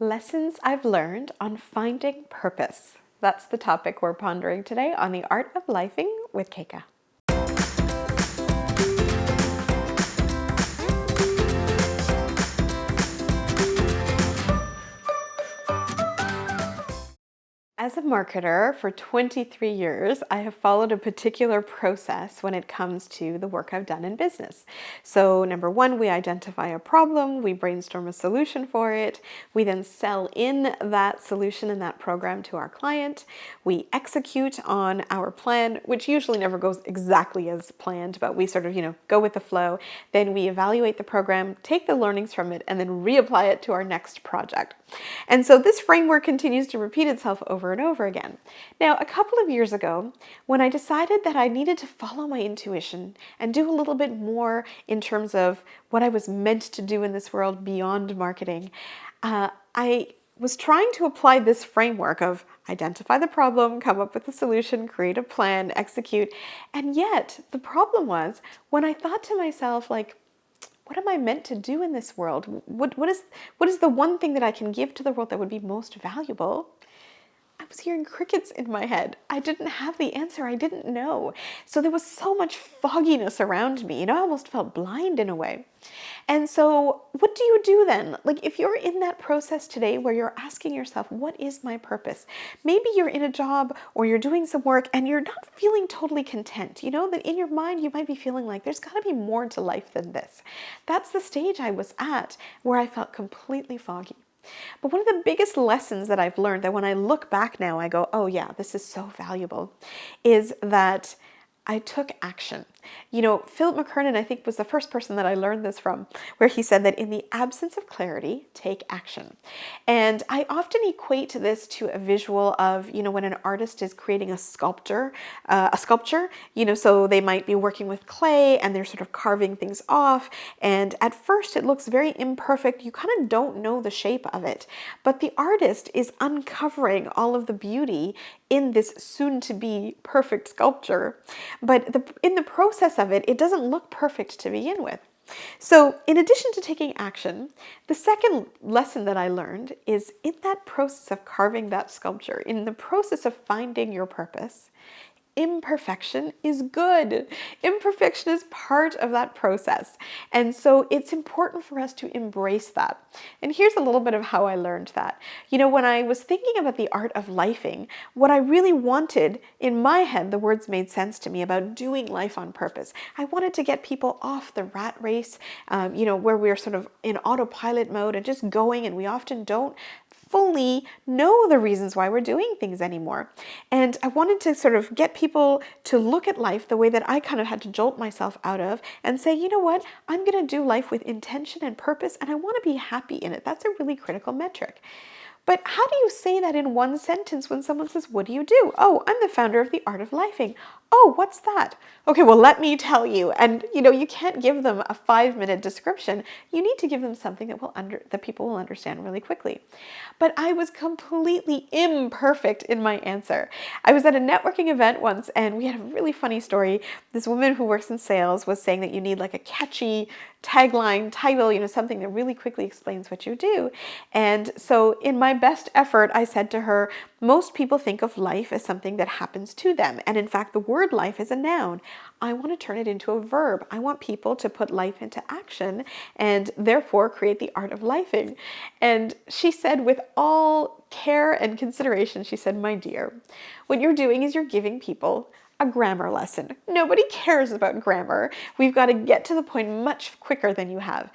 Lessons I've learned on finding purpose. That's the topic we're pondering today on the art of lifing with Keka. As a marketer for 23 years, I have followed a particular process when it comes to the work I've done in business. So number one, we identify a problem, we brainstorm a solution for it, we then sell in that solution and that program to our client, we execute on our plan, which usually never goes exactly as planned, but we sort of, go with the flow. Then we evaluate the program, take the learnings from it, and then reapply it to our next project. And so this framework continues to repeat itself over and over again. Now, a couple of years ago, when I decided that I needed to follow my intuition and do a little bit more in terms of what I was meant to do in this world beyond marketing, I was trying to apply this framework of identify the problem, come up with a solution, create a plan, execute. And yet the problem was when I thought to myself, what am I meant to do in this world? What is the one thing that I can give to the world that would be most valuable? I was hearing crickets in my head. I didn't have the answer. I didn't know. So there was so much fogginess around me. I almost felt blind in a way. And so what do you do then? If you're in that process today where you're asking yourself, what is my purpose? Maybe you're in a job or you're doing some work and you're not feeling totally content. That in your mind you might be feeling like there's got to be more to life than this. That's the stage I was at where I felt completely foggy. But one of the biggest lessons that I've learned, that when I look back now, I go, oh yeah, this is so valuable, is that I took action. Philip McKernan, I think, was the first person that I learned this from, where he said that in the absence of clarity, take action. And I often equate this to a visual of, when an artist is creating a sculpture, so they might be working with clay and they're sort of carving things off. And at first it looks very imperfect. You kind of don't know the shape of it, but the artist is uncovering all of the beauty in this soon-to-be perfect sculpture. But in the process of it, it doesn't look perfect to begin with. So in addition to taking action, the second lesson that I learned is in that process of carving that sculpture, in the process of finding your purpose, imperfection is good. Imperfection is part of that process. And so it's important for us to embrace that. And here's a little bit of how I learned that. When I was thinking about the art of lifing, what I really wanted in my head, the words made sense to me about doing life on purpose. I wanted to get people off the rat race, where we're sort of in autopilot mode and just going, and we often don't fully know the reasons why we're doing things anymore. And I wanted to sort of get people to look at life the way that I kind of had to jolt myself out of and say, you know what, I'm going to do life with intention and purpose, and I want to be happy in it. That's a really critical metric. But how do you say that in one sentence when someone says, what do you do? Oh, I'm the founder of the art of lifing. Oh, what's that? Okay, well, let me tell you. And you can't give them a 5-minute description. You need to give them something that people will understand really quickly. But I was completely imperfect in my answer. I was at a networking event once and we had a really funny story. This woman who works in sales was saying that you need a catchy tagline, title, something that really quickly explains what you do. And so in my best effort, I said to her, most people think of life as something that happens to them. And in fact, the word life is a noun. I want to turn it into a verb. I want people to put life into action and therefore create the art of lifing. And she said, with all care and consideration, she said, my dear, what you're doing is you're giving people a grammar lesson. Nobody cares about grammar. We've got to get to the point much quicker than you have.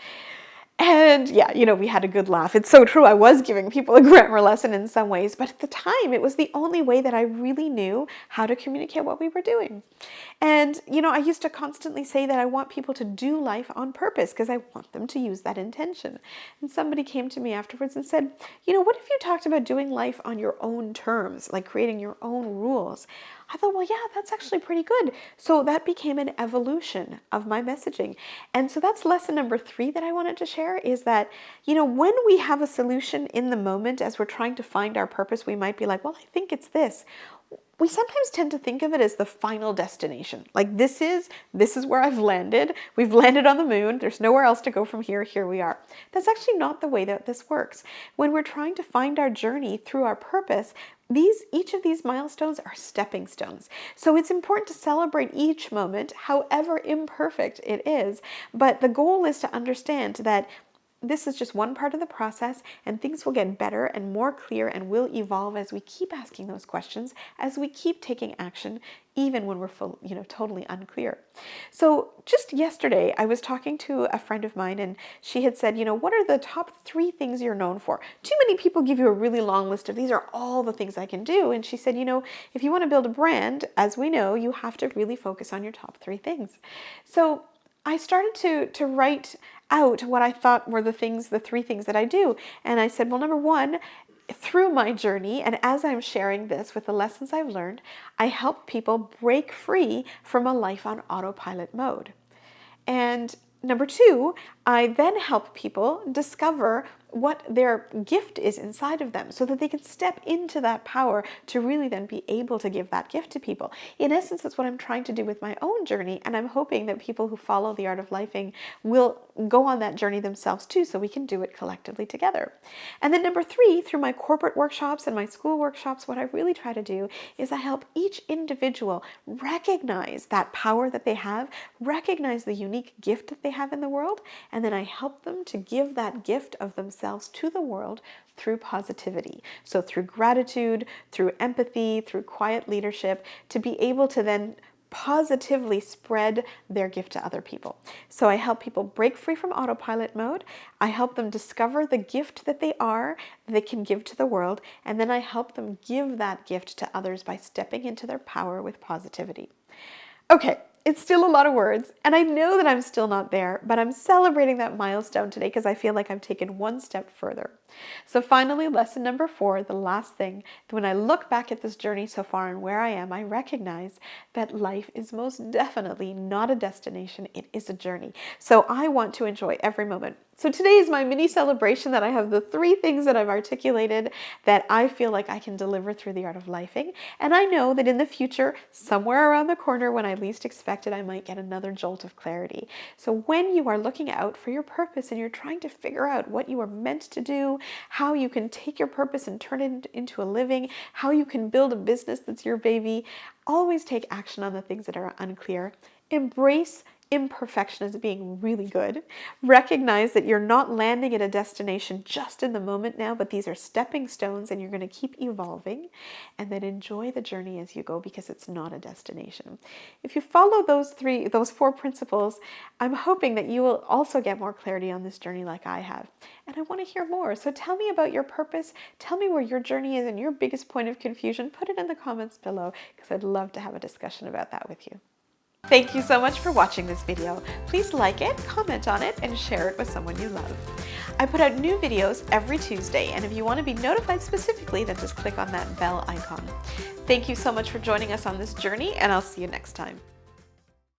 And yeah, we had a good laugh. It's so true. I was giving people a grammar lesson in some ways, but at the time it was the only way that I really knew how to communicate what we were doing. And, I used to constantly say that I want people to do life on purpose because I want them to use that intention. And somebody came to me afterwards and said, what if you talked about doing life on your own terms, like creating your own rules? I thought, well, yeah, that's actually pretty good. So that became an evolution of my messaging. And so that's lesson number 3 that I wanted to share is that, when we have a solution in the moment as we're trying to find our purpose, we might be like, well, I think it's this. we sometimes tend to think of it as the final destination. Like this is where I've landed. We've landed on the moon. There's nowhere else to go from here. Here we are. That's actually not the way that this works. When we're trying to find our journey through our purpose, each of these milestones are stepping stones. So it's important to celebrate each moment, however imperfect it is. But the goal is to understand that this is just one part of the process, and things will get better and more clear and will evolve as we keep asking those questions, as we keep taking action, even when we're totally unclear. So just yesterday, I was talking to a friend of mine, and she had said, what are the top 3 things you're known for? Too many people give you a really long list of these are all the things I can do. And she said, if you want to build a brand, as we know, you have to really focus on your top 3 things. So I started to write out what I thought were the 3 things that I do. And I said, well, number 1, through my journey, and as I'm sharing this with the lessons I've learned, I help people break free from a life on autopilot mode. And number 2, I then help people discover what their gift is inside of them so that they can step into that power to really then be able to give that gift to people. In essence, that's what I'm trying to do with my own journey, and I'm hoping that people who follow the Art of Lifing will go on that journey themselves too, so we can do it collectively together. And then number 3, through my corporate workshops and my school workshops, what I really try to do is I help each individual recognize that power that they have, recognize the unique gift that they have in the world, and then I help them to give that gift of themselves to the world through positivity. So through gratitude, through empathy, through quiet leadership, to be able to then positively spread their gift to other people. So I help people break free from autopilot mode. I help them discover the gift that they can give to the world, and then I help them give that gift to others by stepping into their power with positivity. Okay, it's still a lot of words, and I know that I'm still not there, but I'm celebrating that milestone today because I feel like I've taken one step further. So finally, lesson number 4, the last thing, when I look back at this journey so far and where I am, I recognize that life is most definitely not a destination, it is a journey. So I want to enjoy every moment. So today is my mini celebration that I have the 3 things that I've articulated that I feel like I can deliver through the Art of Lifing. And I know that in the future, somewhere around the corner when I least expect it, I might get another jolt of clarity. So when you are looking out for your purpose and you're trying to figure out what you are meant to do, how you can take your purpose and turn it into a living, how you can build a business that's your baby, always take action on the things that are unclear. Embrace imperfection as being really good. Recognize that you're not landing at a destination just in the moment now, but these are stepping stones and you're going to keep evolving. And then enjoy the journey as you go because it's not a destination. If you follow those 4 principles, I'm hoping that you will also get more clarity on this journey like I have. And I want to hear more. So tell me about your purpose. Tell me where your journey is and your biggest point of confusion. Put it in the comments below because I'd love to have a discussion about that with you. Thank you so much for watching this video. Please like it, comment on it, and share it with someone you love. I put out new videos every Tuesday, and if you want to be notified specifically, then just click on that bell icon. Thank you so much for joining us on this journey, and I'll see you next time.